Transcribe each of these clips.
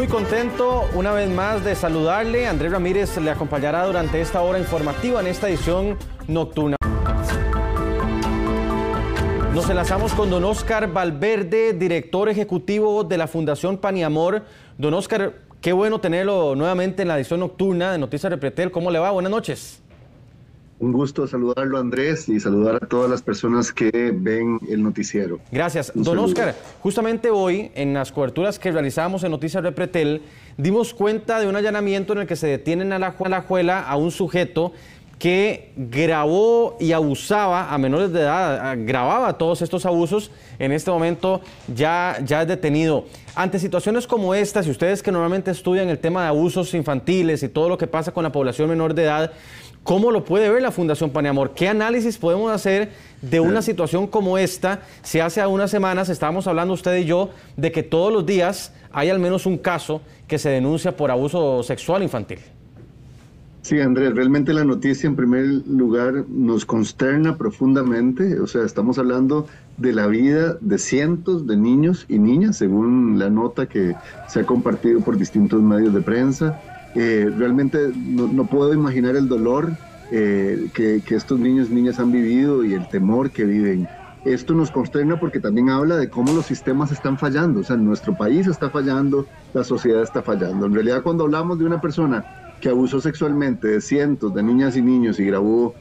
Muy contento una vez más de saludarle. Andrés Ramírez le acompañará durante esta hora informativa en esta edición nocturna. Nos enlazamos con don Oscar Valverde, director ejecutivo de la Fundación Pan y Amor. Don Oscar, qué bueno tenerlo nuevamente en la edición nocturna de Noticias Repretel. ¿Cómo le va? Buenas noches. Un gusto saludarlo, Andrés, y saludar a todas las personas que ven el noticiero. Gracias. Don Oscar, justamente hoy, en las coberturas que realizamos en Noticias Repretel, dimos cuenta de un allanamiento en el que se detienen a la Alajuela a un sujeto que grabó y abusaba a menores de edad, grababa todos estos abusos. En este momento ya es detenido. Ante situaciones como estas, y ustedes que normalmente estudian el tema de abusos infantiles y todo lo que pasa con la población menor de edad, ¿cómo lo puede ver la Fundación Pan y Amor? ¿Qué análisis podemos hacer de una situación como esta? Si hace unas semanas estábamos hablando usted y yo de que todos los días hay al menos un caso que se denuncia por abuso sexual infantil. Sí, Andrés, realmente la noticia en primer lugar nos consterna profundamente. O sea, estamos hablando de la vida de cientos de niños y niñas, según la nota que se ha compartido por distintos medios de prensa. Realmente no puedo imaginar el dolor que estos niños y niñas han vivido y el temor que viven. Esto nos consterna porque también habla de cómo los sistemas están fallando. O sea, nuestro país está fallando, la sociedad está fallando. En realidad, cuando hablamos de una persona que abusó sexualmente de cientos de niñas y niños y grabó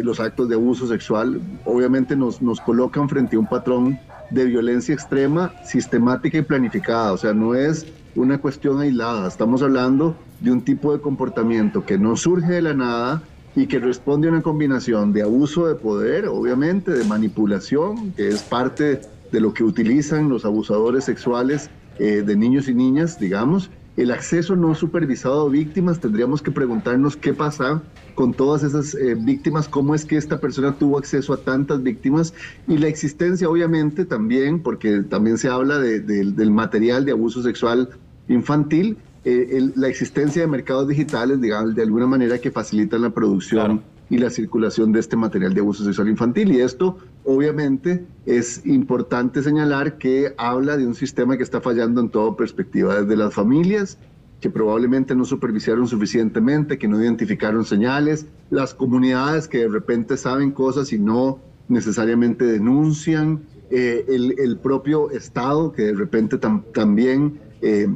los actos de abuso sexual, obviamente nos colocan frente a un patrón de violencia extrema, sistemática y planificada. O sea, no es una cuestión aislada. Estamos hablando de un tipo de comportamiento que no surge de la nada y que responde a una combinación de abuso de poder, obviamente, de manipulación, que es parte de lo que utilizan los abusadores sexuales de niños y niñas, digamos. El acceso no supervisado a víctimas, tendríamos que preguntarnos qué pasa con todas esas víctimas, cómo es que esta persona tuvo acceso a tantas víctimas, y la existencia obviamente también, porque también se habla del material de abuso sexual infantil, la existencia de mercados digitales, digamos, de alguna manera que facilitan la producción. Claro. Y la circulación de este material de abuso sexual infantil. Y esto, obviamente, es importante señalar que habla de un sistema que está fallando en toda perspectiva, desde las familias, que probablemente no supervisaron suficientemente, que no identificaron señales, las comunidades que de repente saben cosas y no necesariamente denuncian, el propio Estado que de repente también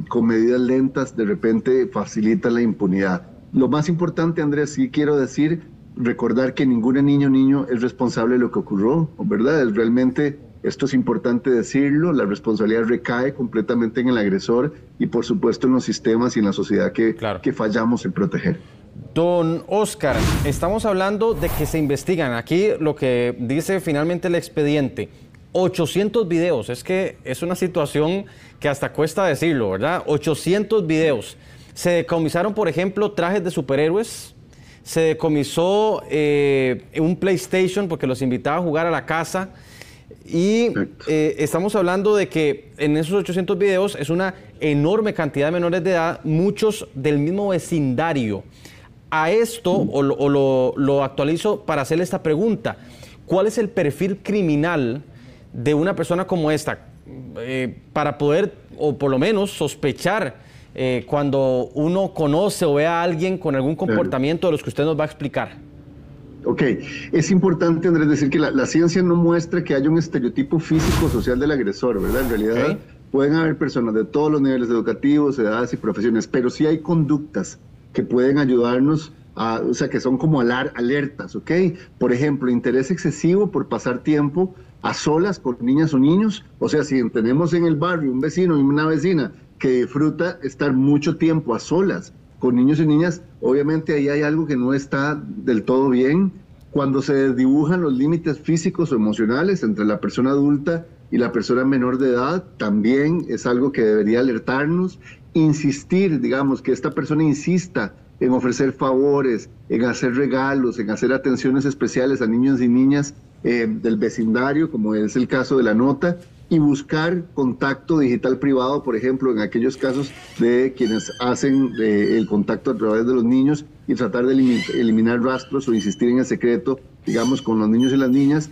con medidas lentas de repente facilita la impunidad. Lo más importante, Andrés, sí quiero decir, recordar que ninguna niña o niño es responsable de lo que ocurrió, ¿verdad? Realmente, esto es importante decirlo, la responsabilidad recae completamente en el agresor y por supuesto en los sistemas y en la sociedad que fallamos en proteger. Don Oscar, estamos hablando de que se investigan, aquí lo que dice finalmente el expediente, 800 videos, es que es una situación que hasta cuesta decirlo, ¿verdad? 800 videos. Se decomisaron, por ejemplo, trajes de superhéroes. Se decomisó un PlayStation porque los invitaba a jugar a la casa. Y estamos hablando de que en esos 800 videos es una enorme cantidad de menores de edad, muchos del mismo vecindario. A esto, lo actualizo para hacerle esta pregunta. ¿Cuál es el perfil criminal de una persona como esta? Para poder, o por lo menos, sospechar cuando uno conoce o ve a alguien con algún comportamiento de los que usted nos va a explicar. Ok, es importante, Andrés, decir que la ciencia no muestra que haya un estereotipo físico-social del agresor, ¿verdad? En realidad pueden haber personas de todos los niveles educativos, edades y profesiones, pero sí hay conductas que pueden ayudarnos o sea, que son como alertas, ¿ok? Por ejemplo, interés excesivo por pasar tiempo a solas con niñas o niños. O sea, si tenemos en el barrio un vecino y una vecina que disfruta estar mucho tiempo a solas con niños y niñas, obviamente ahí hay algo que no está del todo bien. Cuando se desdibujan los límites físicos o emocionales entre la persona adulta y la persona menor de edad, también es algo que debería alertarnos. Insistir, digamos, que esta persona insista en ofrecer favores, en hacer regalos, en hacer atenciones especiales a niños y niñas del vecindario, como es el caso de la nota, y buscar contacto digital privado, por ejemplo, en aquellos casos de quienes hacen el contacto a través de los niños y tratar de eliminar rastros o insistir en el secreto, digamos, con los niños y las niñas.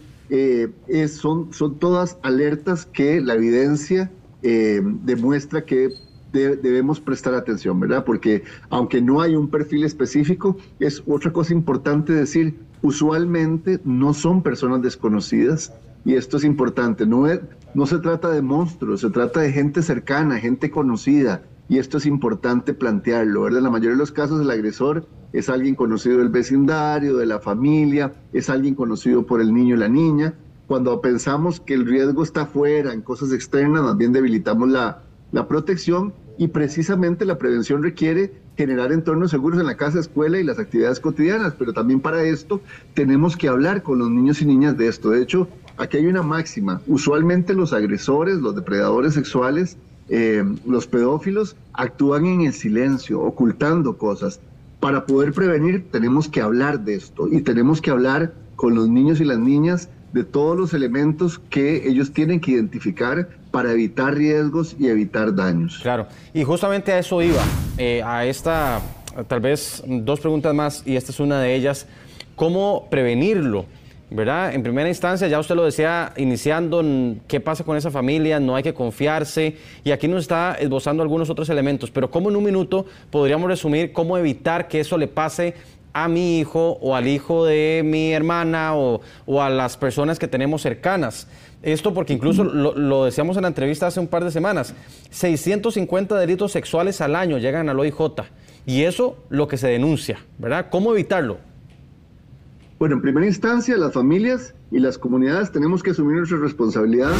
Son todas alertas que la evidencia demuestra que debemos prestar atención, ¿verdad? Porque aunque no hay un perfil específico, es otra cosa importante decir, usualmente no son personas desconocidas, y esto es importante, no se trata de monstruos, se trata de gente cercana, gente conocida, y esto es importante plantearlo, ¿verdad? En la mayoría de los casos el agresor es alguien conocido del vecindario, de la familia, es alguien conocido por el niño y la niña. Cuando pensamos que el riesgo está afuera, en cosas externas, más bien debilitamos la protección, y precisamente la prevención requiere generar entornos seguros en la casa, escuela y las actividades cotidianas, pero también para esto tenemos que hablar con los niños y niñas de esto. De hecho, aquí hay una máxima, usualmente los agresores, los depredadores sexuales, los pedófilos actúan en el silencio, ocultando cosas. Para poder prevenir tenemos que hablar de esto y tenemos que hablar con los niños y las niñas de todos los elementos que ellos tienen que identificar para evitar riesgos y evitar daños. Claro, y justamente a eso iba, a esta, tal vez dos preguntas más, y esta es una de ellas, ¿cómo prevenirlo? ¿Verdad? En primera instancia, ya usted lo decía iniciando, ¿qué pasa con esa familia? No hay que confiarse, y aquí nos está esbozando algunos otros elementos, pero ¿cómo en un minuto podríamos resumir cómo evitar que eso le pase a mi hijo o al hijo de mi hermana o a las personas que tenemos cercanas? Esto porque incluso lo decíamos en la entrevista hace un par de semanas, 650 delitos sexuales al año llegan al OIJ, y eso lo que se denuncia, ¿verdad? ¿Cómo evitarlo? Bueno, en primera instancia, las familias y las comunidades tenemos que asumir nuestra responsabilidad,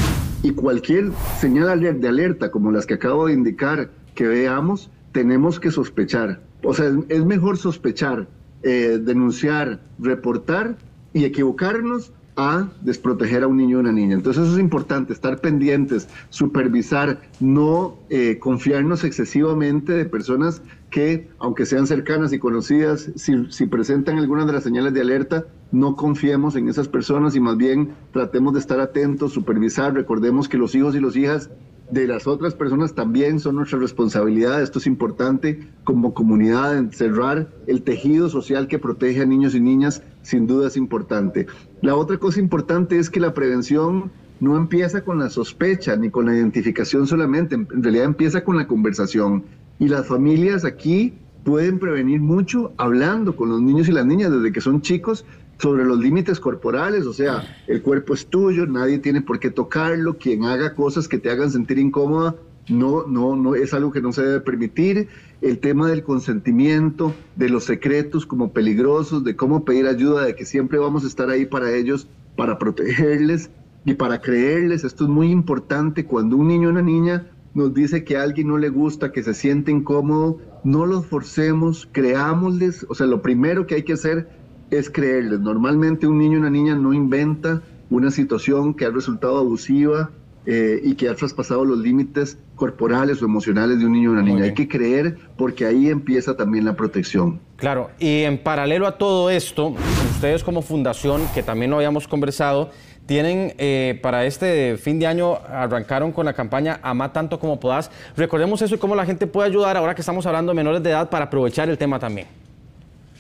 y cualquier señal de alerta, como las que acabo de indicar, que veamos, tenemos que sospechar. O sea, es mejor sospechar, denunciar, reportar y equivocarnos a desproteger a un niño o una niña. Entonces eso es importante, estar pendientes, supervisar, no confiarnos excesivamente de personas que, aunque sean cercanas y conocidas, si presentan algunas de las señales de alerta, no confiemos en esas personas y más bien tratemos de estar atentos, supervisar. Recordemos que los hijos y las hijas de las otras personas también son nuestra responsabilidad. Esto es importante como comunidad, cerrar el tejido social que protege a niños y niñas, sin duda es importante. La otra cosa importante es que la prevención no empieza con la sospecha ni con la identificación solamente, en realidad empieza con la conversación, y las familias aquí pueden prevenir mucho hablando con los niños y las niñas desde que son chicos sobre los límites corporales. O sea, el cuerpo es tuyo, nadie tiene por qué tocarlo, quien haga cosas que te hagan sentir incómoda, no es algo que no se debe permitir. El tema del consentimiento, de los secretos como peligrosos, de cómo pedir ayuda, de que siempre vamos a estar ahí para ellos, para protegerles y para creerles. Esto es muy importante. Cuando un niño o una niña nos dice que a alguien no le gusta, que se siente incómodo, no los forcemos, creámosles. O sea, lo primero que hay que hacer es creerles. Normalmente un niño o una niña no inventa una situación que ha resultado abusiva y que ha traspasado los límites corporales o emocionales de un niño o una niña. Hay que creer, porque ahí empieza también la protección. Claro, y en paralelo a todo esto, ustedes como fundación, que también lo habíamos conversado, tienen para este fin de año, arrancaron con la campaña Ama Tanto Como Podás. Recordemos eso y cómo la gente puede ayudar ahora que estamos hablando de menores de edad para aprovechar el tema también.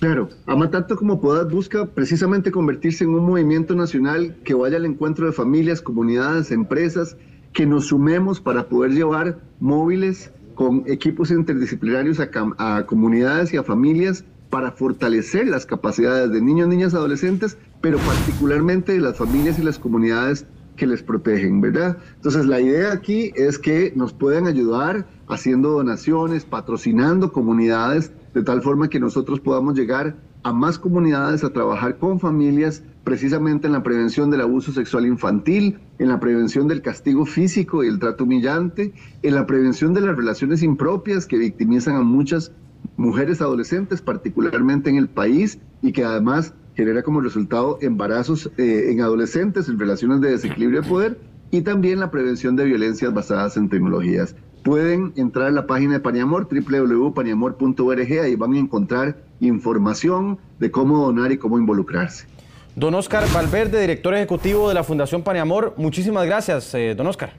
Claro, Ama Tanto Como Podás busca precisamente convertirse en un movimiento nacional que vaya al encuentro de familias, comunidades, empresas, que nos sumemos para poder llevar móviles con equipos interdisciplinarios a comunidades y a familias para fortalecer las capacidades de niños, niñas, adolescentes, pero particularmente de las familias y las comunidades que les protegen, ¿verdad? Entonces la idea aquí es que nos puedan ayudar haciendo donaciones, patrocinando comunidades, de tal forma que nosotros podamos llegar a más comunidades a trabajar con familias, precisamente en la prevención del abuso sexual infantil, en la prevención del castigo físico y el trato humillante, en la prevención de las relaciones impropias que victimizan a muchas mujeres adolescentes, particularmente en el país, y que además genera como resultado embarazos en adolescentes, en relaciones de desequilibrio de poder, y también la prevención de violencias basadas en tecnologías. Pueden entrar a la página de Paniamor, www.paniamor.org, ahí van a encontrar información de cómo donar y cómo involucrarse. Don Oscar Valverde, director ejecutivo de la Fundación Paniamor, muchísimas gracias, don Oscar.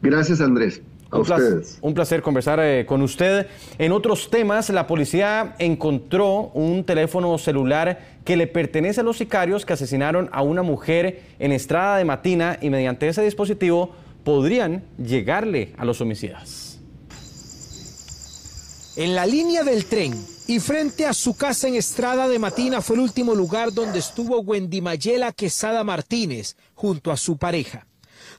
Gracias, Andrés. A ustedes. Un placer conversar con usted. En otros temas, la policía encontró un teléfono celular que le pertenece a los sicarios que asesinaron a una mujer en Estrada de Matina, y mediante ese dispositivo podrían llegarle a los homicidas. En la línea del tren y frente a su casa en Estrada de Matina fue el último lugar donde estuvo Wendy Mayela Quesada Martínez junto a su pareja.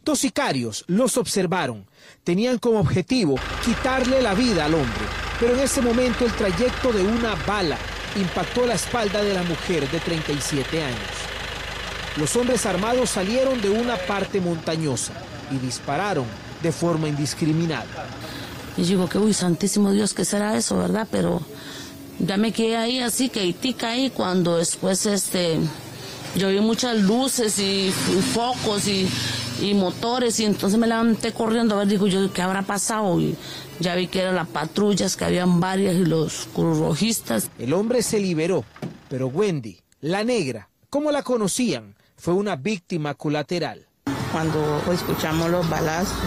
2 sicarios los observaron. Tenían como objetivo quitarle la vida al hombre, pero en ese momento el trayecto de una bala impactó la espalda de la mujer de 37 años. Los hombres armados salieron de una parte montañosa y dispararon de forma indiscriminada. Y digo que, uy, santísimo Dios, ¿qué será eso, verdad? Pero ya me quedé ahí así, quietica ahí, cuando después yo vi muchas luces y focos y motores, y entonces me levanté corriendo a ver, digo yo, ¿qué habrá pasado? Y ya vi que eran las patrullas, que habían varias, y los cruzrojistas. El hombre se liberó, pero Wendy, la negra, como la conocían, fue una víctima colateral. Cuando escuchamos los balazos,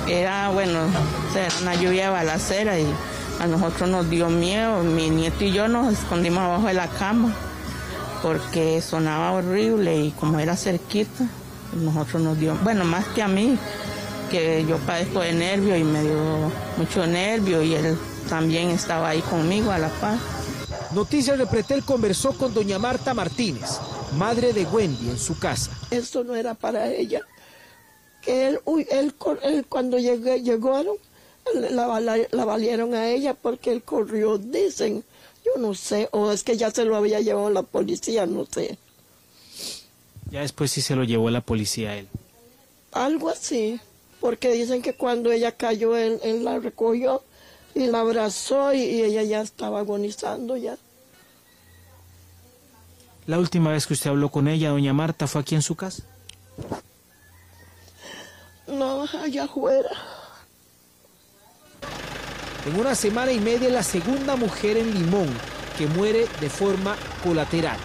era una lluvia de balacera y a nosotros nos dio miedo. Mi nieto y yo nos escondimos abajo de la cama porque sonaba horrible y como era cerquita, nosotros nos dio, más que a mí, que yo padezco de nervio y me dio mucho nervio, y él también estaba ahí conmigo a la par. Noticias de Pretel conversó con doña Marta Martínez, madre de Wendy, en su casa. Esto no era para ella. Que él cuando llegaron, la valieron a ella porque él corrió, dicen. Yo no sé, o es que ya se lo había llevado la policía, no sé. Ya después sí se lo llevó la policía a él. Algo así, porque dicen que cuando ella cayó, él la recogió y la abrazó y ella ya estaba agonizando ya. La última vez que usted habló con ella, doña Marta, ¿fue aquí en su casa? No, allá afuera. En 1 semana y media, la segunda mujer en Limón que muere de forma colateral.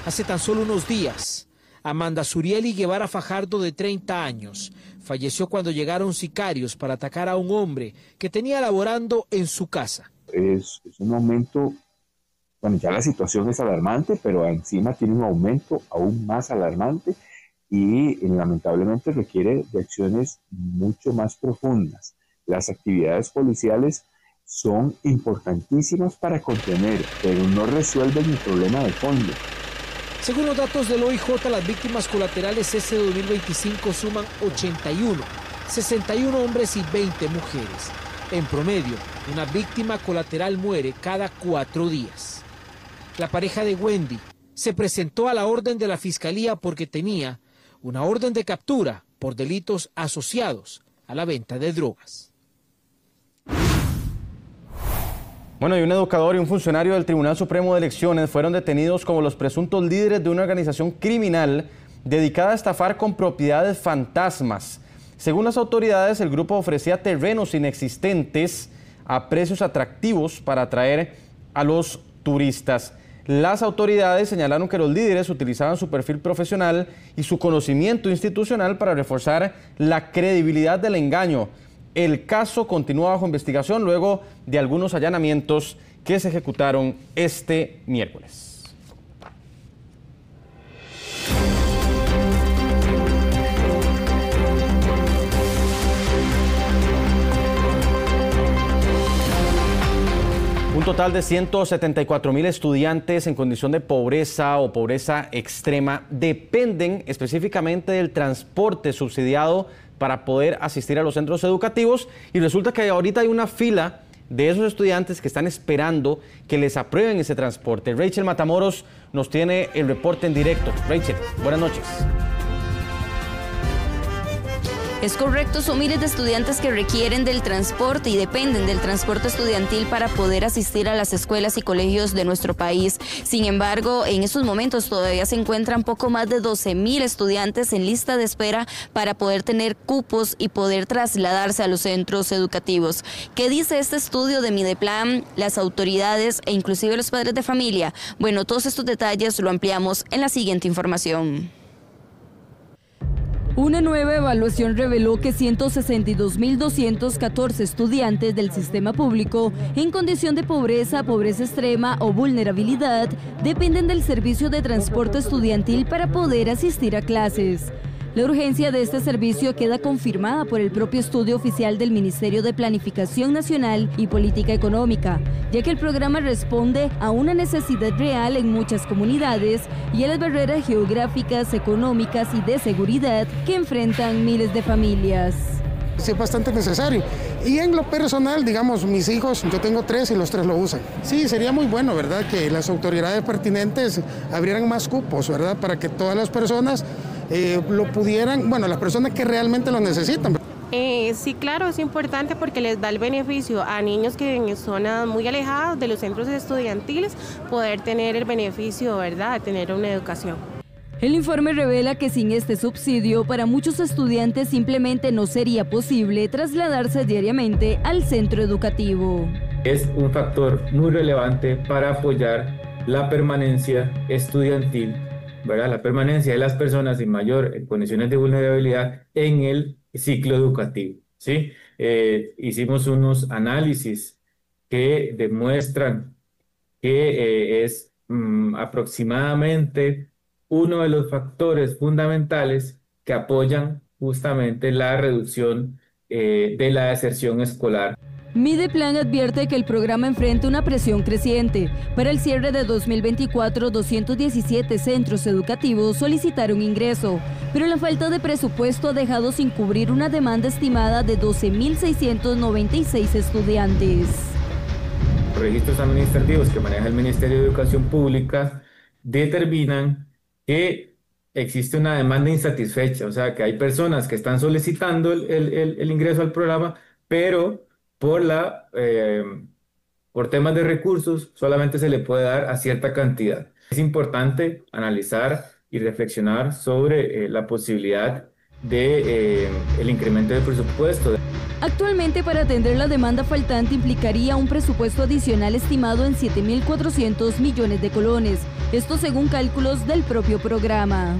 Hace tan solo unos días, Amanda Surieli Guevara Fajardo, de 30 años, falleció cuando llegaron sicarios para atacar a un hombre que tenía laborando en su casa. Es un aumento, ya la situación es alarmante, pero encima tiene un aumento aún más alarmante y lamentablemente requiere de acciones mucho más profundas. Las actividades policiales son importantísimas para contener, pero no resuelven el problema de fondo. Según los datos del OIJ, las víctimas colaterales este 2025 suman 81, 61 hombres y 20 mujeres. En promedio, una víctima colateral muere cada 4 días. La pareja de Wendy se presentó a la orden de la Fiscalía porque tenía una orden de captura por delitos asociados a la venta de drogas. Bueno, y un educador y un funcionario del Tribunal Supremo de Elecciones fueron detenidos como los presuntos líderes de una organización criminal dedicada a estafar con propiedades fantasmas. Según las autoridades, el grupo ofrecía terrenos inexistentes a precios atractivos para atraer a los turistas. Las autoridades señalaron que los líderes utilizaban su perfil profesional y su conocimiento institucional para reforzar la credibilidad del engaño. El caso continúa bajo investigación luego de algunos allanamientos que se ejecutaron este miércoles. Un total de 174,000 estudiantes en condición de pobreza o pobreza extrema dependen específicamente del transporte subsidiado para poder asistir a los centros educativos, y resulta que ahorita hay una fila de esos estudiantes que están esperando que les aprueben ese transporte. Rachel Matamoros nos tiene el reporte en directo. Rachel, buenas noches. Es correcto, son miles de estudiantes que requieren del transporte y dependen del transporte estudiantil para poder asistir a las escuelas y colegios de nuestro país. Sin embargo, en estos momentos todavía se encuentran poco más de 12,000 estudiantes en lista de espera para poder tener cupos y poder trasladarse a los centros educativos. ¿Qué dice este estudio de Mideplan, las autoridades e inclusive los padres de familia? Bueno, todos estos detalles lo ampliamos en la siguiente información. Una nueva evaluación reveló que 162.214 estudiantes del sistema público en condición de pobreza, pobreza extrema o vulnerabilidad dependen del servicio de transporte estudiantil para poder asistir a clases. La urgencia de este servicio queda confirmada por el propio estudio oficial del Ministerio de Planificación Nacional y Política Económica, ya que el programa responde a una necesidad real en muchas comunidades y a las barreras geográficas, económicas y de seguridad que enfrentan miles de familias. Sí, es bastante necesario. Y en lo personal, digamos, mis hijos, yo tengo 3 y los 3 lo usan. Sí, sería muy bueno, ¿verdad?, que las autoridades pertinentes abrieran más cupos, ¿verdad?, para que todas las personas lo pudieran, bueno, las personas que realmente lo necesitan. Sí, claro, es importante porque les da el beneficio a niños que viven en zonas muy alejadas de los centros estudiantiles, poder tener el beneficio, ¿verdad?, de tener una educación. El informe revela que sin este subsidio, para muchos estudiantes simplemente no sería posible trasladarse diariamente al centro educativo. Es un factor muy relevante para apoyar la permanencia estudiantil, ¿verdad?, la permanencia de las personas en condiciones de vulnerabilidad en el ciclo educativo, ¿sí? Hicimos unos análisis que demuestran que es aproximadamente uno de los factores fundamentales que apoyan justamente la reducción de la deserción escolar. Mideplan advierte que el programa enfrenta una presión creciente. Para el cierre de 2024, 217 centros educativos solicitaron ingreso, pero la falta de presupuesto ha dejado sin cubrir una demanda estimada de 12.696 estudiantes. Los registros administrativos que maneja el Ministerio de Educación Pública determinan que existe una demanda insatisfecha, o sea, que hay personas que están solicitando el ingreso al programa, pero por temas de recursos solamente se le puede dar a cierta cantidad. Es importante analizar y reflexionar sobre la posibilidad de el incremento de presupuesto. Actualmente, para atender la demanda faltante implicaría un presupuesto adicional estimado en 7.400 millones de colones, esto según cálculos del propio programa.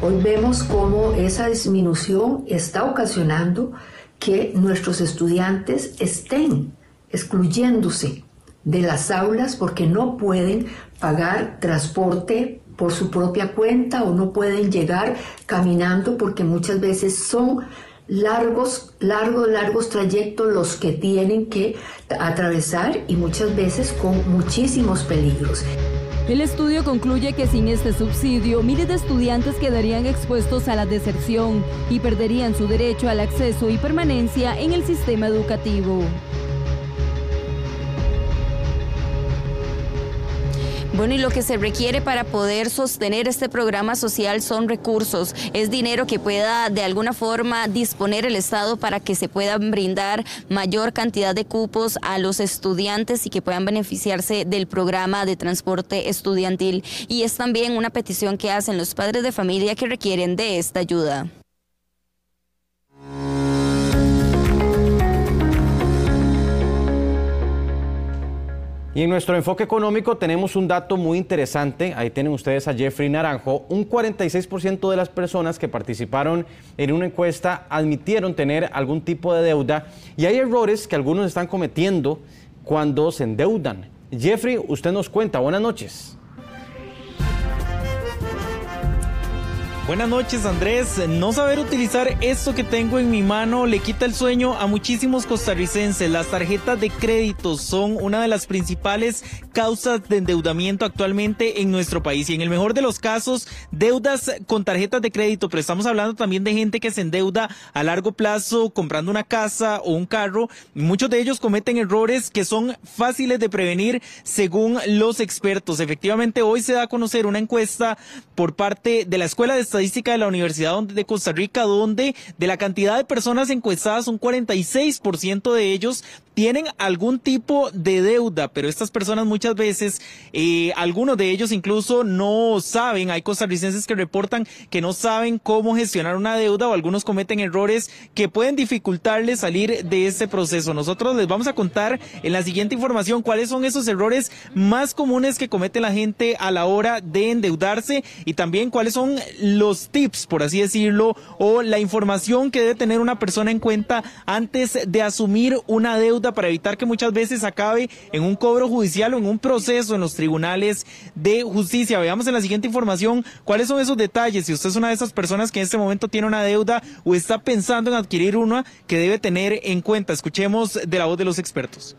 Hoy vemos cómo esa disminución está ocasionando que nuestros estudiantes estén excluyéndose de las aulas porque no pueden pagar transporte por su propia cuenta o no pueden llegar caminando porque muchas veces son largos trayectos los que tienen que atravesar y muchas veces con muchísimos peligros. El estudio concluye que sin este subsidio, miles de estudiantes quedarían expuestos a la deserción y perderían su derecho al acceso y permanencia en el sistema educativo. Bueno, y lo que se requiere para poder sostener este programa social son recursos, es dinero que pueda de alguna forma disponer el Estado para que se puedan brindar mayor cantidad de cupos a los estudiantes y que puedan beneficiarse del programa de transporte estudiantil. Y es también una petición que hacen los padres de familia que requieren de esta ayuda. Y en nuestro enfoque económico tenemos un dato muy interesante. Ahí tienen ustedes a Jeffrey Naranjo. Un 46% de las personas que participaron en una encuesta admitieron tener algún tipo de deuda. Y hay errores que algunos están cometiendo cuando se endeudan. Jeffrey, usted nos cuenta. Buenas noches. Buenas noches, Andrés. No saber utilizar esto que tengo en mi mano le quita el sueño a muchísimos costarricenses. Las tarjetas de crédito son una de las principales causas de endeudamiento actualmente en nuestro país. Y en el mejor de los casos, deudas con tarjetas de crédito, pero estamos hablando también de gente que se endeuda a largo plazo comprando una casa o un carro. Muchos de ellos cometen errores que son fáciles de prevenir según los expertos. Efectivamente, hoy se da a conocer una encuesta por parte de la Escuela de Estadística de la Universidad de Costa Rica, donde de la cantidad de personas encuestadas, un 46% de ellos tienen algún tipo de deuda, pero estas personas muchas veces, algunos de ellos incluso no saben, hay costarricenses que reportan que no saben cómo gestionar una deuda o algunos cometen errores que pueden dificultarles salir de este proceso. Nosotros les vamos a contar en la siguiente información cuáles son esos errores más comunes que comete la gente a la hora de endeudarse y también cuáles son los tips, por así decirlo, o la información que debe tener una persona en cuenta antes de asumir una deuda deuda para evitar que muchas veces acabe en un cobro judicial o en un proceso en los tribunales de justicia. Veamos en la siguiente información cuáles son esos detalles. Si usted es una de esas personas que en este momento tiene una deuda o está pensando en adquirir una, que debe tener en cuenta. Escuchemos de la voz de los expertos.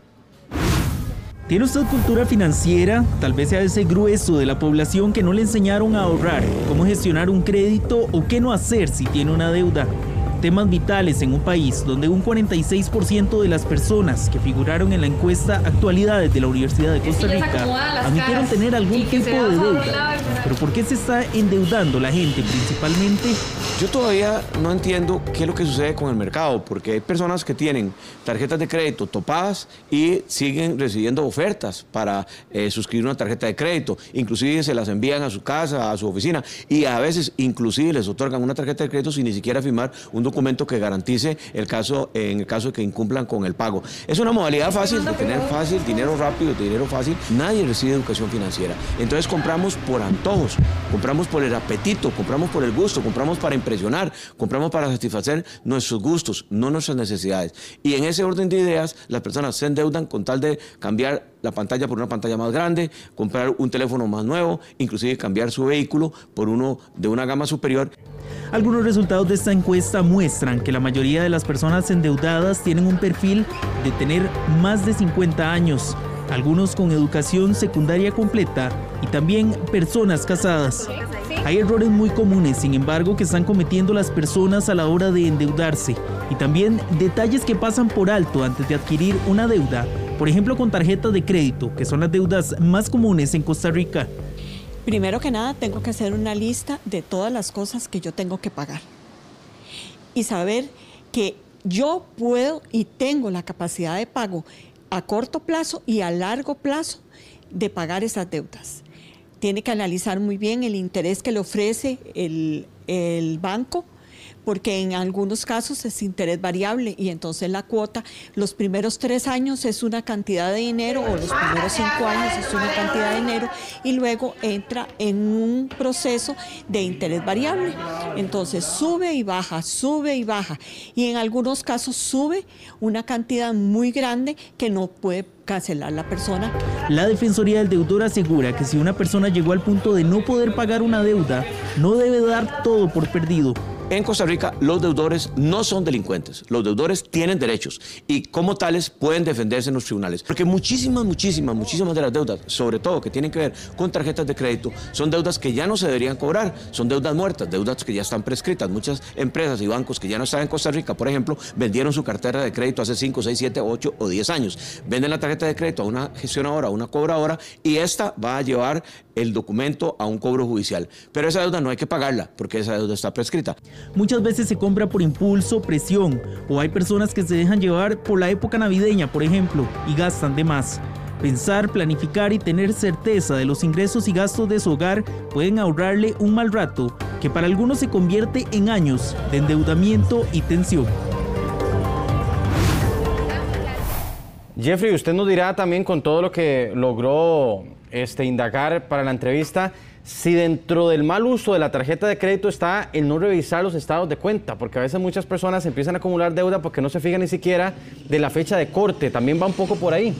¿Tiene usted cultura financiera? Tal vez sea ese grueso de la población que no le enseñaron a ahorrar, cómo gestionar un crédito o qué no hacer si tiene una deuda. Temas vitales en un país donde un 46% de las personas que figuraron en la encuesta Actualidades de la Universidad de Costa Rica admitieron tener algún tipo de deuda. ¿Pero por qué se está endeudando la gente principalmente? Yo todavía no entiendo qué es lo que sucede con el mercado, porque hay personas que tienen tarjetas de crédito topadas y siguen recibiendo ofertas para suscribir una tarjeta de crédito. Inclusive se las envían a su casa, a su oficina, y a veces inclusive les otorgan una tarjeta de crédito sin ni siquiera firmar un documento que garantice en el caso de que incumplan con el pago. Es una modalidad fácil de tener dinero rápido, dinero fácil. Nadie recibe educación financiera. Entonces compramos por antojos, compramos por el apetito, compramos por el gusto, compramos para impresionar, compramos para satisfacer nuestros gustos, no nuestras necesidades. Y en ese orden de ideas, las personas se endeudan con tal de cambiar la pantalla por una pantalla más grande, comprar un teléfono más nuevo, inclusive cambiar su vehículo por uno de una gama superior. Algunos resultados de esta encuesta muestran que la mayoría de las personas endeudadas tienen un perfil de tener más de 50 años, algunos con educación secundaria completa y también personas casadas. Hay errores muy comunes, sin embargo, que están cometiendo las personas a la hora de endeudarse y también detalles que pasan por alto antes de adquirir una deuda, por ejemplo con tarjetas de crédito, que son las deudas más comunes en Costa Rica. Primero que nada, tengo que hacer una lista de todas las cosas que yo tengo que pagar y saber que yo puedo y tengo la capacidad de pago a corto plazo y a largo plazo de pagar esas deudas. Tiene que analizar muy bien el interés que le ofrece el banco, porque en algunos casos es interés variable y entonces la cuota, los primeros 3 años es una cantidad de dinero o los primeros 5 años es una cantidad de dinero y luego entra en un proceso de interés variable. Entonces sube y baja y en algunos casos sube una cantidad muy grande que no puede cancelar la persona. La Defensoría del Deudor asegura que si una persona llegó al punto de no poder pagar una deuda, no debe dar todo por perdido. En Costa Rica, los deudores no son delincuentes. Los deudores tienen derechos y como tales pueden defenderse en los tribunales. Porque muchísimas de las deudas, sobre todo que tienen que ver con tarjetas de crédito, son deudas que ya no se deberían cobrar. Son deudas muertas, deudas que ya están prescritas. Muchas empresas y bancos que ya no están en Costa Rica, por ejemplo, vendieron su cartera de crédito hace 5, 6, 7, 8 o 10 años. Venden la tarjeta de crédito a una gestionadora, a una cobradora y esta va a llevar el documento a un cobro judicial. Pero esa deuda no hay que pagarla porque esa deuda está prescrita. Muchas veces se compra por impulso, presión, o hay personas que se dejan llevar por la época navideña, por ejemplo, y gastan de más. Pensar, planificar y tener certeza de los ingresos y gastos de su hogar pueden ahorrarle un mal rato que para algunos se convierte en años de endeudamiento y tensión. Jeffrey, usted nos dirá también con todo lo que logró indagar para la entrevista, si dentro del mal uso de la tarjeta de crédito está el no revisar los estados de cuenta, porque a veces muchas personas empiezan a acumular deuda porque no se fijan ni siquiera de la fecha de corte. También va un poco por ahí.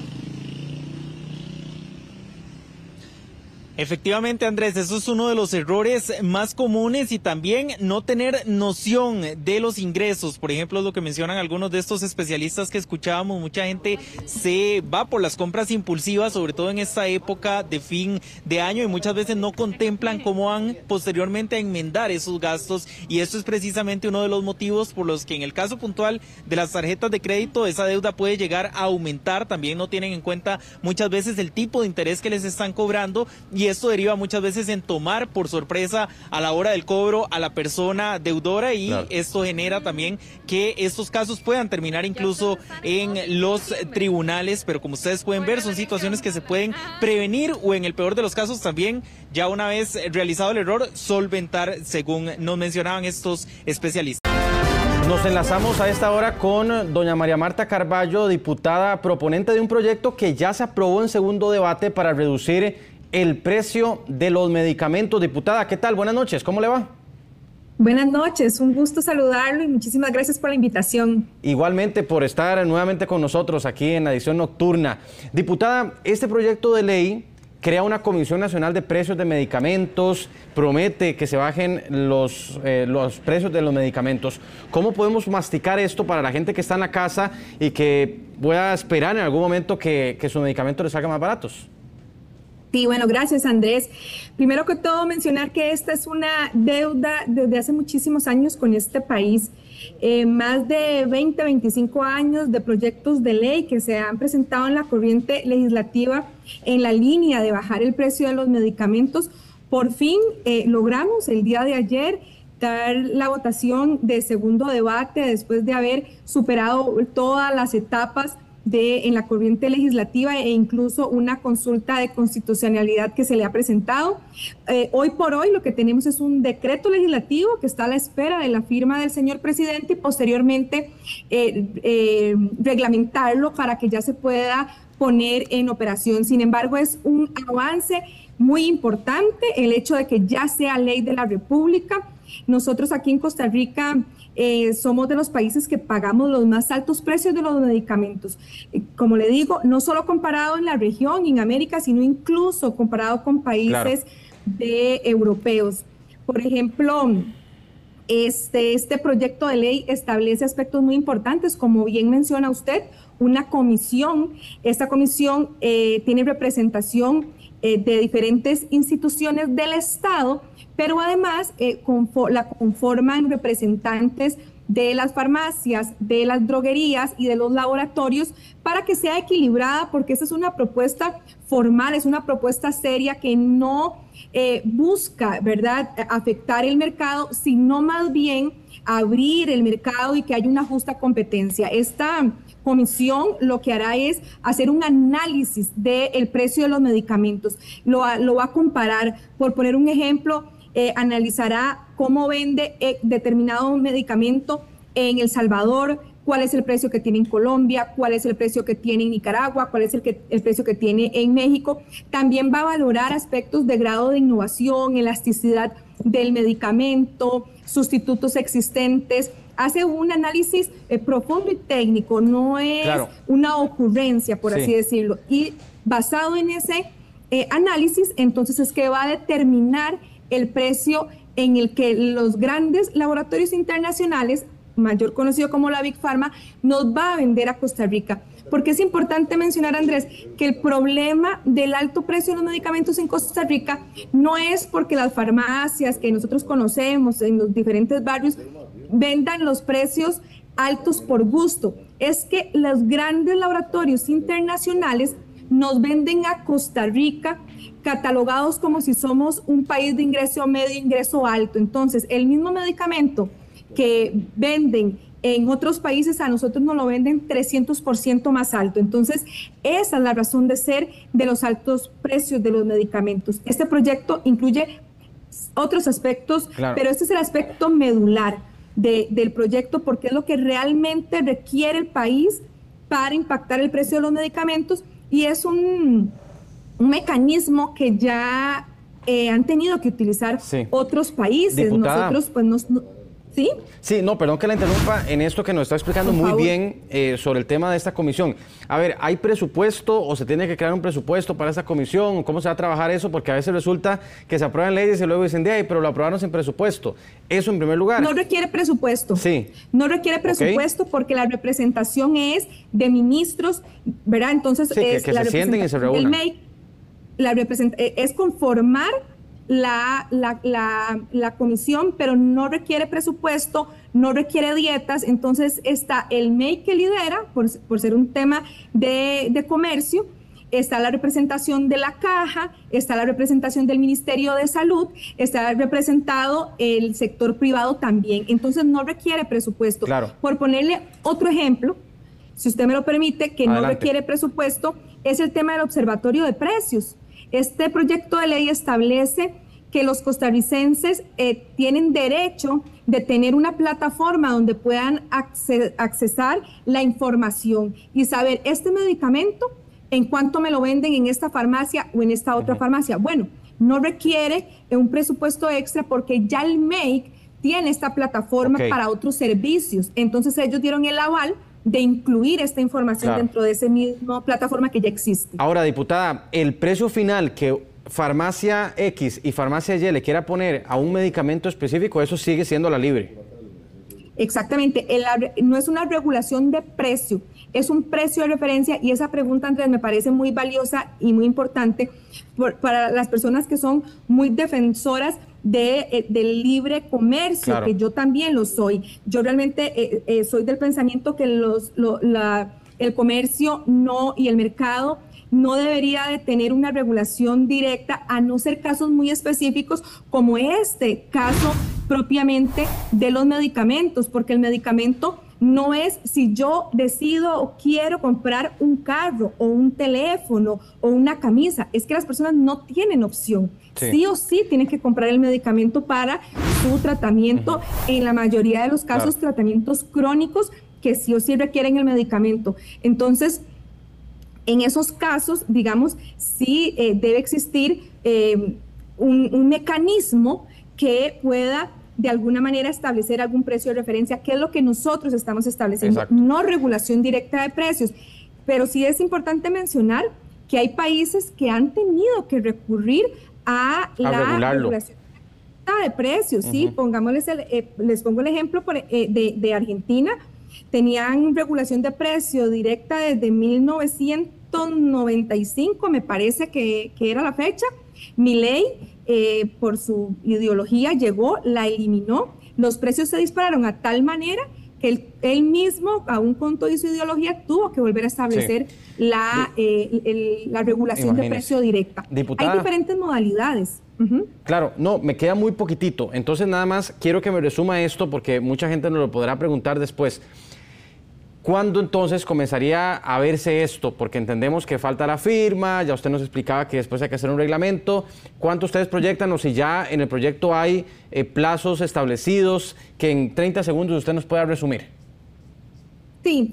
Efectivamente, Andrés, eso es uno de los errores más comunes y también no tener noción de los ingresos. Por ejemplo, lo que mencionan algunos de estos especialistas que escuchábamos, mucha gente se va por las compras impulsivas, sobre todo en esta época de fin de año, y muchas veces no contemplan cómo van posteriormente a enmendar esos gastos, y esto es precisamente uno de los motivos por los que en el caso puntual de las tarjetas de crédito esa deuda puede llegar a aumentar. También no tienen en cuenta muchas veces el tipo de interés que les están cobrando, y esto deriva muchas veces en tomar por sorpresa a la hora del cobro a la persona deudora, y claro, esto genera también que estos casos puedan terminar incluso en los tribunales, pero como ustedes pueden ver son situaciones que se pueden prevenir o en el peor de los casos también, ya una vez realizado el error, solventar, según nos mencionaban estos especialistas. Nos enlazamos a esta hora con doña María Marta Carballo, diputada proponente de un proyecto que ya se aprobó en segundo debate para reducir el precio de los medicamentos. Diputada, ¿qué tal? Buenas noches, ¿cómo le va? Buenas noches, un gusto saludarlo y muchísimas gracias por la invitación. Igualmente por estar nuevamente con nosotros aquí en la edición nocturna. Diputada, este proyecto de ley crea una Comisión Nacional de Precios de Medicamentos, promete que se bajen los precios de los medicamentos. ¿Cómo podemos masticar esto para la gente que está en la casa y que pueda esperar en algún momento que sus medicamentos les salgan más baratos? Sí, bueno, gracias Andrés. Primero que todo mencionar que esta es una deuda desde hace muchísimos años con este país. Más de 20, 25 años de proyectos de ley que se han presentado en la corriente legislativa en la línea de bajar el precio de los medicamentos. Por fin logramos el día de ayer dar la votación de segundo debate después de haber superado todas las etapas en la corriente legislativa e incluso una consulta de constitucionalidad que se le ha presentado. Hoy por hoy lo que tenemos es un decreto legislativo que está a la espera de la firma del señor presidente y posteriormente reglamentarlo para que ya se pueda poner en operación. Sin embargo, es un avance muy importante el hecho de que ya sea ley de la República. Nosotros aquí en Costa Rica somos de los países que pagamos los más altos precios de los medicamentos. Como le digo, no solo comparado en la región y en América, sino incluso comparado con países europeos. Por ejemplo, este proyecto de ley establece aspectos muy importantes, como bien menciona usted, una comisión. Esta comisión tiene representación de diferentes instituciones del Estado, pero además la conforman representantes de las farmacias, de las droguerías y de los laboratorios para que sea equilibrada, porque esa es una propuesta formal, es una propuesta seria que no busca, ¿verdad?, afectar el mercado, sino más bien abrir el mercado y que haya una justa competencia. Esta comisión lo que hará es hacer un análisis del precio de los medicamentos, lo va a comparar. Por poner un ejemplo, analizará cómo vende determinado medicamento en El Salvador, cuál es el precio que tiene en Colombia, cuál es el precio que tiene en Nicaragua, cuál es el precio que tiene en México. También va a valorar aspectos de grado de innovación, elasticidad del medicamento, sustitutos existentes. Hace un análisis profundo y técnico, no es una ocurrencia, por así decirlo. Y basado en ese análisis, entonces es que va a determinar el precio en el que los grandes laboratorios internacionales, mayor conocido como la Big Pharma, nos va a vender a Costa Rica. Porque es importante mencionar, Andrés, que el problema del alto precio de los medicamentos en Costa Rica no es porque las farmacias que nosotros conocemos en los diferentes barrios vendan los precios altos por gusto. Es que los grandes laboratorios internacionales nos venden a Costa Rica catalogados como si somos un país de ingreso medio, ingreso alto. Entonces, el mismo medicamento que venden en otros países, a nosotros nos lo venden 300% más alto. Entonces, esa es la razón de ser de los altos precios de los medicamentos. Este proyecto incluye otros aspectos, pero este es el aspecto medular del proyecto, porque es lo que realmente requiere el país para impactar el precio de los medicamentos, y es un mecanismo que ya han tenido que utilizar otros países. Diputada, nosotros pues ¿sí? Sí, no, perdón que la interrumpa en esto que nos está explicando muy bien sobre el tema de esta comisión. A ver, ¿hay presupuesto o se tiene que crear un presupuesto para esta comisión? ¿Cómo se va a trabajar eso? Porque a veces resulta que se aprueban leyes y luego dicen, pero lo aprobaron sin presupuesto. Eso en primer lugar. No requiere presupuesto. Sí. No requiere presupuesto porque la representación es de ministros, ¿verdad? Entonces es que se sienten y se reúnan. Es conformar la comisión, pero no requiere presupuesto, no requiere dietas. Entonces está el MEI que lidera, por ser un tema de comercio, está la representación de la Caja, está la representación del Ministerio de Salud, está representado el sector privado también. Entonces no requiere presupuesto. Por ponerle otro ejemplo, si usted me lo permite, que no requiere presupuesto, es el tema del observatorio de precios. Este proyecto de ley establece que los costarricenses tienen derecho de tener una plataforma donde puedan accesar la información y saber este medicamento, en cuánto me lo venden en esta farmacia o en esta otra farmacia. Bueno, no requiere un presupuesto extra porque ya el MEIC tiene esta plataforma para otros servicios. Entonces ellos dieron el aval de incluir esta información dentro de esa misma plataforma que ya existe. Ahora, diputada, el precio final que farmacia X y farmacia Y le quiera poner a un medicamento específico, eso sigue siendo la libre. Exactamente, no es una regulación de precio, es un precio de referencia, y esa pregunta, Andrés, me parece muy valiosa y muy importante para las personas que son muy defensoras del libre comercio, que yo también lo soy. Yo realmente soy del pensamiento que el comercio y el mercado no debería de tener una regulación directa, a no ser casos muy específicos como este caso propiamente de los medicamentos, porque el medicamento no es si yo decido o quiero comprar un carro o un teléfono o una camisa, es que las personas no tienen opción. Sí o sí tienen que comprar el medicamento para su tratamiento, en la mayoría de los casos tratamientos crónicos que sí o sí requieren el medicamento. Entonces, en esos casos, digamos, sí debe existir un mecanismo que pueda de alguna manera establecer algún precio de referencia, que es lo que nosotros estamos estableciendo. No regulación directa de precios, pero sí es importante mencionar que hay países que han tenido que recurrir a la regulación de precios. Sí, les pongo el ejemplo de Argentina. Tenían regulación de precio directa desde 1995, me parece que era la fecha. Milei, por su ideología, llegó, la eliminó. Los precios se dispararon a tal manera que él mismo, aún con toda su ideología, tuvo que volver a establecer la regulación de precio directa. Diputada, hay diferentes modalidades. Claro, no, me queda muy poquitito. Entonces, nada más quiero que me resuma esto, porque mucha gente nos lo podrá preguntar después. ¿Cuándo entonces comenzaría a verse esto? Porque entendemos que falta la firma, ya usted nos explicaba que después hay que hacer un reglamento. ¿Cuánto ustedes proyectan, o si ya en el proyecto hay plazos establecidos que en 30 segundos usted nos pueda resumir? Sí,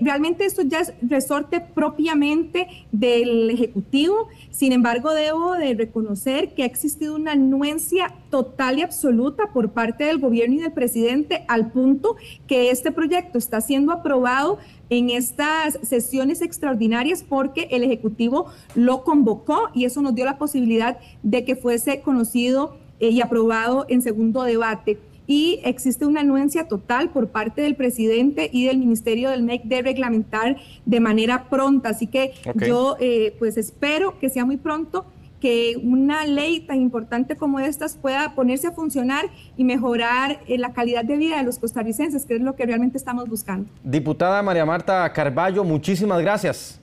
realmente esto ya es resorte propiamente del Ejecutivo. Sin embargo, debo de reconocer que ha existido una anuencia total y absoluta por parte del gobierno y del presidente, al punto que este proyecto está siendo aprobado en estas sesiones extraordinarias porque el Ejecutivo lo convocó, y eso nos dio la posibilidad de que fuese conocido y aprobado en segundo debate. Y existe una anuencia total por parte del presidente y del Ministerio del MEC de reglamentar de manera pronta. Así que yo pues espero que sea muy pronto, que una ley tan importante como estas pueda ponerse a funcionar y mejorar la calidad de vida de los costarricenses, que es lo que realmente estamos buscando. Diputada María Marta Carballo, muchísimas gracias.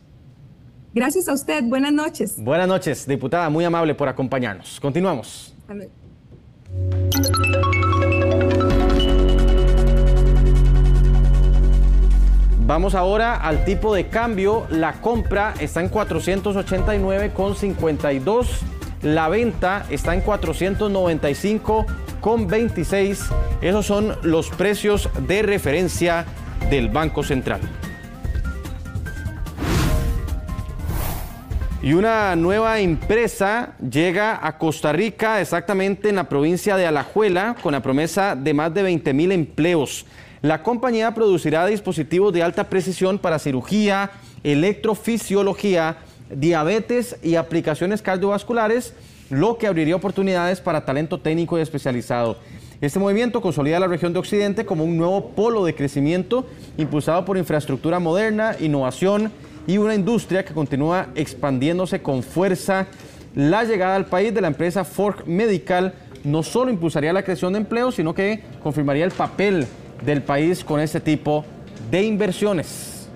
Gracias a usted. Buenas noches. Buenas noches, diputada. Muy amable por acompañarnos. Continuamos. Vamos ahora al tipo de cambio. La compra está en 489,52. La venta está en 495,26. Esos son los precios de referencia del Banco Central. Y una nueva empresa llega a Costa Rica, exactamente en la provincia de Alajuela, con la promesa de más de 20,000 empleos. La compañía producirá dispositivos de alta precisión para cirugía, electrofisiología, diabetes y aplicaciones cardiovasculares, lo que abriría oportunidades para talento técnico y especializado. Este movimiento consolida a la región de Occidente como un nuevo polo de crecimiento impulsado por infraestructura moderna, innovación y una industria que continúa expandiéndose con fuerza. La llegada al país de la empresa Fork Medical no solo impulsaría la creación de empleo, sino que confirmaría el papel del país con este tipo de inversiones.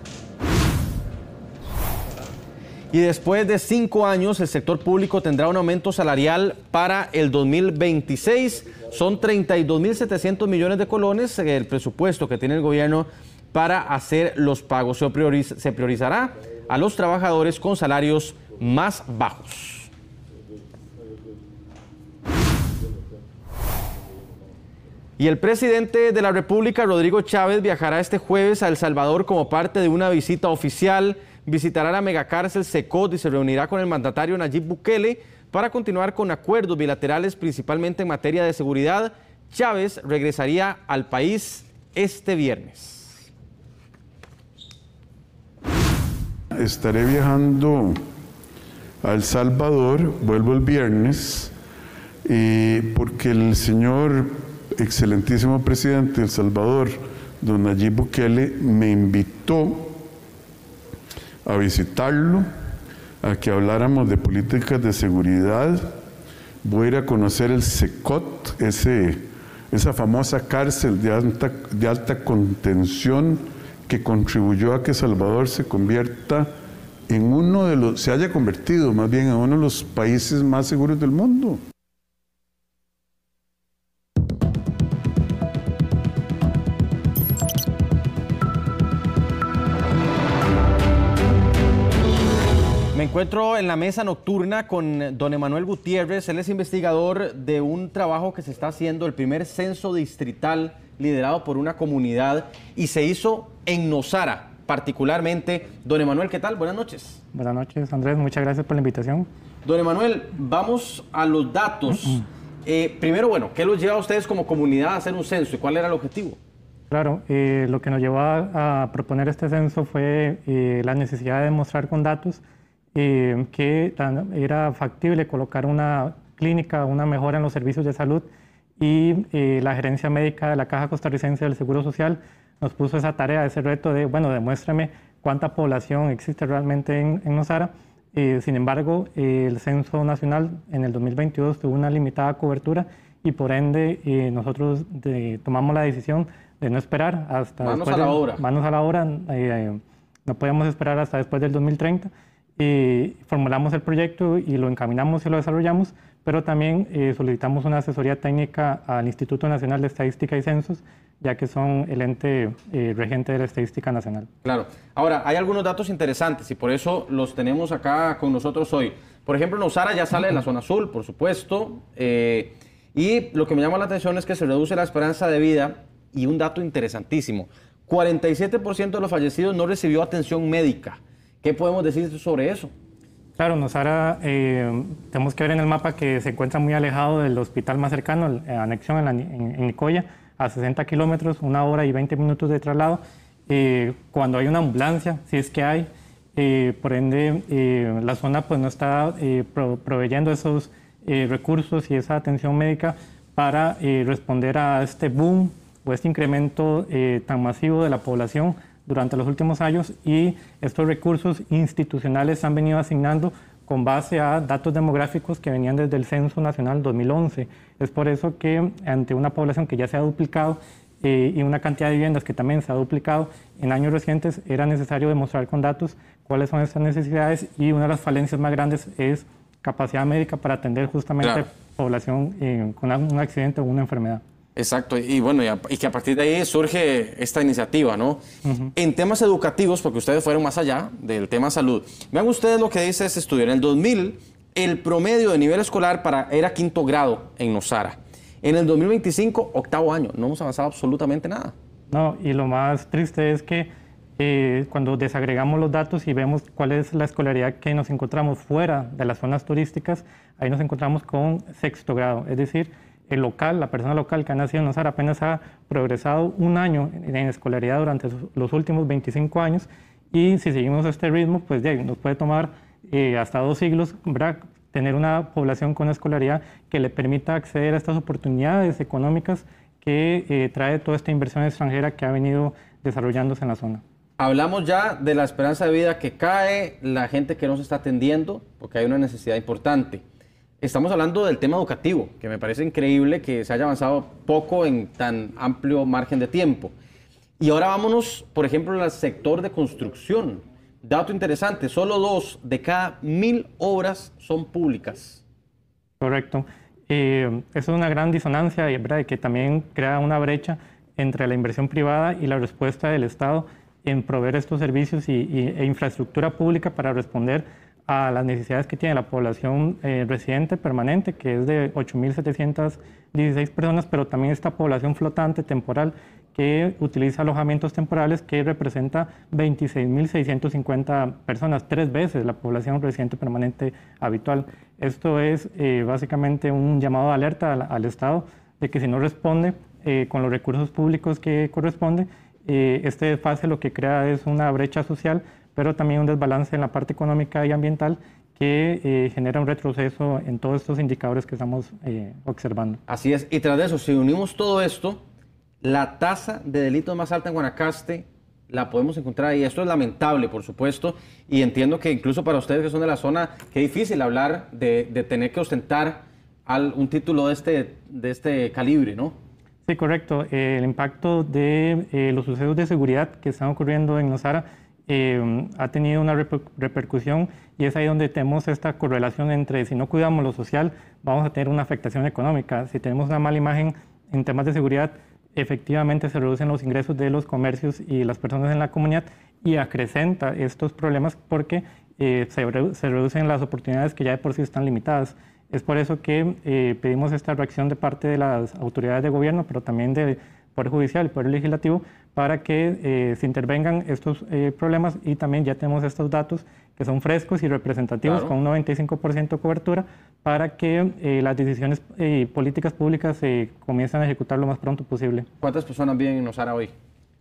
Y después de 5 años, el sector público tendrá un aumento salarial para el 2026. Son 32.700 millones de colones el presupuesto que tiene el gobierno para hacer los pagos. Se priorizará a los trabajadores con salarios más bajos. Y el presidente de la República, Rodrigo Chávez, viajará este jueves a El Salvador como parte de una visita oficial. Visitará la megacárcel Secot y se reunirá con el mandatario Nayib Bukele para continuar con acuerdos bilaterales, principalmente en materia de seguridad, Chávez regresaría al país este viernes. Estaré viajando a El Salvador, vuelvo el viernes, porque el señor excelentísimo presidente de El Salvador, don Nayib Bukele, me invitó a visitarlo, a que habláramos de políticas de seguridad. Voy a ir a conocer el SECOT, esa famosa cárcel de alta contención que contribuyó a que Salvador se convierta en se haya convertido más bien en uno de los países más seguros del mundo. Me encuentro en la mesa nocturna con don Emanuel Gutiérrez. Él es investigador de un trabajo que se está haciendo, el primer censo distrital liderado por una comunidad, y se hizo en Nosara particularmente. Don Emanuel, ¿qué tal? Buenas noches. Buenas noches, Andrés. Muchas gracias por la invitación. Don Emanuel, vamos a los datos. Primero, bueno, ¿qué los lleva a ustedes como comunidad a hacer un censo y cuál era el objetivo? Claro, lo que nos llevó a proponer este censo fue la necesidad de demostrar con datos que era factible colocar una clínica, una mejora en los servicios de salud, y la gerencia médica de la Caja Costarricense del Seguro Social nos puso esa tarea, ese reto de, bueno, demuéstrame cuánta población existe realmente en Nosara. Sin embargo, el Censo Nacional en el 2022 tuvo una limitada cobertura y por ende nosotros tomamos la decisión de no esperar hasta manos a la obra. No podíamos esperar hasta después del 2030. Formulamos el proyecto y lo encaminamos y lo desarrollamos, pero también solicitamos una asesoría técnica al Instituto Nacional de Estadística y Censos, ya que son el ente regente de la estadística nacional. Claro. Ahora, hay algunos datos interesantes y por eso los tenemos acá con nosotros hoy. Por ejemplo, Nosara ya sale de la zona azul, por supuesto, y lo que me llama la atención es que se reduce la esperanza de vida, y un dato interesantísimo, 47% de los fallecidos no recibió atención médica. ¿Qué podemos decir sobre eso? Claro, Nosara, tenemos que ver en el mapa que se encuentra muy alejado del hospital más cercano, anexión en Nicoya, a 60 kilómetros, 1 hora y 20 minutos de traslado. Cuando hay una ambulancia, si es que hay, por ende la zona pues no está proveyendo esos recursos y esa atención médica para responder a este boom o este incremento tan masivo de la población durante los últimos años, y estos recursos institucionales se han venido asignando con base a datos demográficos que venían desde el Censo Nacional 2011. Es por eso que ante una población que ya se ha duplicado y una cantidad de viviendas que también se ha duplicado en años recientes, era necesario demostrar con datos cuáles son estas necesidades, y una de las falencias más grandes es capacidad médica para atender justamente población con un accidente o una enfermedad. Exacto, y bueno, y que a partir de ahí surge esta iniciativa, ¿no? En temas educativos, porque ustedes fueron más allá del tema salud, vean ustedes lo que dice este estudio. En el 2000, el promedio de nivel escolar era 5º grado en Nosara. En el 2025, 8º año. No hemos avanzado absolutamente nada. No, y lo más triste es que cuando desagregamos los datos y vemos cuál es la escolaridad que nos encontramos fuera de las zonas turísticas, ahí nos encontramos con 6º grado, es decir, el local, la persona local que ha nacido en Nosara apenas ha progresado 1 año en escolaridad durante los últimos 25 años, y si seguimos este ritmo, pues nos puede tomar hasta 2 siglos, ¿verdad?, tener una población con escolaridad que le permita acceder a estas oportunidades económicas que trae toda esta inversión extranjera que ha venido desarrollándose en la zona. Hablamos ya de la esperanza de vida que cae, la gente que no se está atendiendo, porque hay una necesidad importante. Estamos hablando del tema educativo, que me parece increíble que se haya avanzado poco en tan amplio margen de tiempo. Y ahora vámonos, por ejemplo, al sector de construcción. Dato interesante, solo 2 de cada 1000 obras son públicas. Correcto. Eso es una gran disonancia, ¿verdad?, que también crea una brecha entre la inversión privada y la respuesta del Estado en proveer estos servicios e infraestructura pública para responder a las necesidades que tiene la población residente permanente, que es de 8.716 personas, pero también esta población flotante temporal que utiliza alojamientos temporales, que representa 26.650 personas, 3 veces la población residente permanente habitual. Esto es básicamente un llamado de alerta al Estado de que si no responde con los recursos públicos que corresponde, este desfase lo que crea es una brecha social, pero también un desbalance en la parte económica y ambiental que genera un retroceso en todos estos indicadores que estamos observando. Así es, y tras de eso, si unimos todo esto, la tasa de delitos más alta en Guanacaste la podemos encontrar ahí. Esto es lamentable, por supuesto, y entiendo que incluso para ustedes que son de la zona, qué difícil hablar de tener que ostentar un título de este calibre, ¿no? Sí, correcto. El impacto de los sucesos de seguridad que están ocurriendo en Nosara ha tenido una repercusión, y es ahí donde tenemos esta correlación entre si no cuidamos lo social, vamos a tener una afectación económica. Si tenemos una mala imagen en temas de seguridad, efectivamente se reducen los ingresos de los comercios y las personas en la comunidad, y acrecenta estos problemas porque se reducen las oportunidades que ya de por sí están limitadas. Es por eso que pedimos esta reacción de parte de las autoridades de gobierno, pero también del Poder Judicial y Poder Legislativo, para que se intervengan estos problemas, y también ya tenemos estos datos que son frescos y representativos, claro, con un 95% de cobertura, para que las decisiones y políticas públicas se comiencen a ejecutar lo más pronto posible. ¿Cuántas personas viven en Nosara hoy?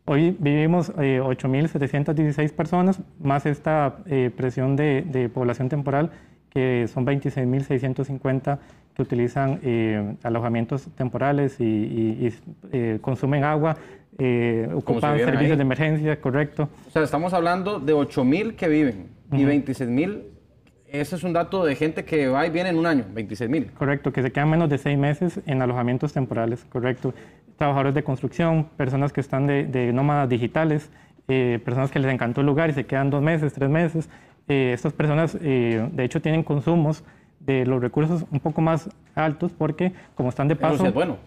Hoy vivimos 8.716 personas, más esta presión de población temporal, que son 26.650 que utilizan alojamientos temporales y consumen agua, ocupan servicios de emergencia, correcto. O sea, estamos hablando de 8.000 que viven y 26.000, ese es un dato de gente que va y viene en un año, 26.000. Correcto, que se quedan menos de 6 meses en alojamientos temporales, correcto. Trabajadores de construcción, personas que están de nómadas digitales, personas que les encantó el lugar y se quedan 2 meses, 3 meses. Estas personas, de hecho, tienen consumos de los recursos un poco más altos porque, como están de paso... Eso sí es bueno.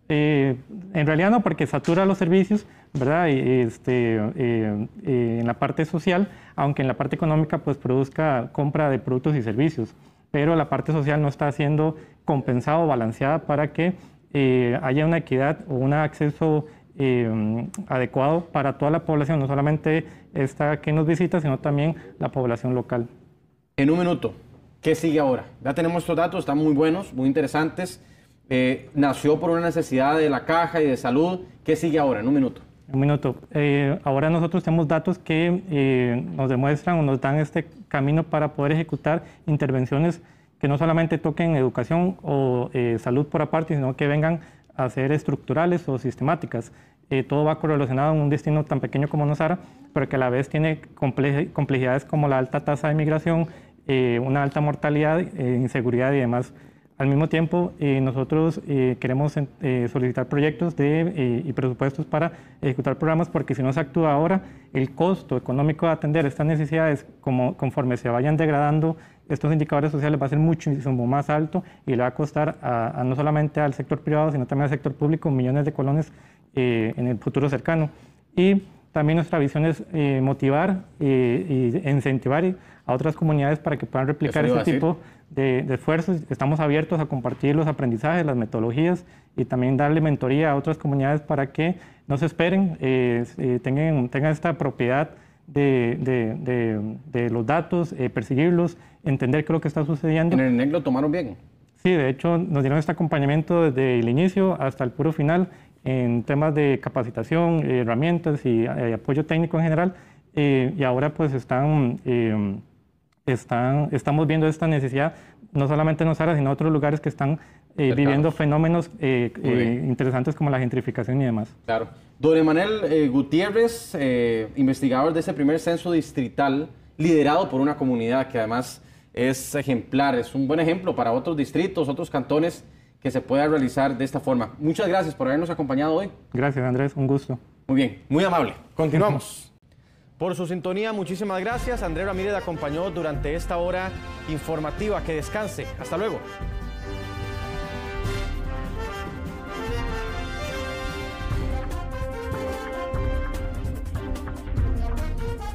En realidad no, porque satura los servicios, ¿verdad? En la parte social, aunque en la parte económica pues produzca compra de productos y servicios, pero la parte social no está siendo compensada o balanceada para que haya una equidad o un acceso adecuado para toda la población, no solamente esta que nos visita, sino también la población local. En un minuto, ¿qué sigue ahora? Ya tenemos estos datos, están muy buenos, muy interesantes. Nació por una necesidad de la caja y de salud. ¿Qué sigue ahora? En un minuto. Un minuto. Ahora nosotros tenemos datos que nos demuestran o nos dan este camino para poder ejecutar intervenciones que no solamente toquen educación o salud por aparte, sino que vengan a ser estructurales o sistemáticas. Todo va correlacionado en un destino tan pequeño como Nosara, pero que a la vez tiene complejidades como la alta tasa de migración, una alta mortalidad, inseguridad y demás. Al mismo tiempo, nosotros queremos solicitar proyectos y presupuestos para ejecutar programas, porque si no se actúa ahora, el costo económico de atender estas necesidades, conforme se vayan degradando estos indicadores sociales, va a ser muchísimo más alto y le va a costar no solamente al sector privado, sino también al sector público millones de colones en el futuro cercano. Y también nuestra visión es motivar e incentivar a otras comunidades para que puedan replicar este tipo de esfuerzos. Estamos abiertos a compartir los aprendizajes, las metodologías, y también darle mentoría a otras comunidades para que no se esperen, tengan esta propiedad de los datos, perseguirlos, entender qué es lo que está sucediendo. ¿En el NEC lo tomaron bien? Sí, de hecho nos dieron este acompañamiento desde el inicio hasta el puro final en temas de capacitación, herramientas y apoyo técnico en general, y ahora pues estamos viendo esta necesidad, no solamente en Nosara, sino en otros lugares que están viviendo fenómenos interesantes como la gentrificación y demás. Claro. Don Emanuel Gutiérrez, investigador de ese primer censo distrital, liderado por una comunidad que además es ejemplar, es un buen ejemplo para otros distritos, otros cantones, que se pueda realizar de esta forma. Muchas gracias por habernos acompañado hoy. Gracias, Andrés, un gusto. Muy bien, muy amable. Continuamos. Por su sintonía, muchísimas gracias. Andrés Ramírez acompañó durante esta hora informativa. Que descanse. Hasta luego.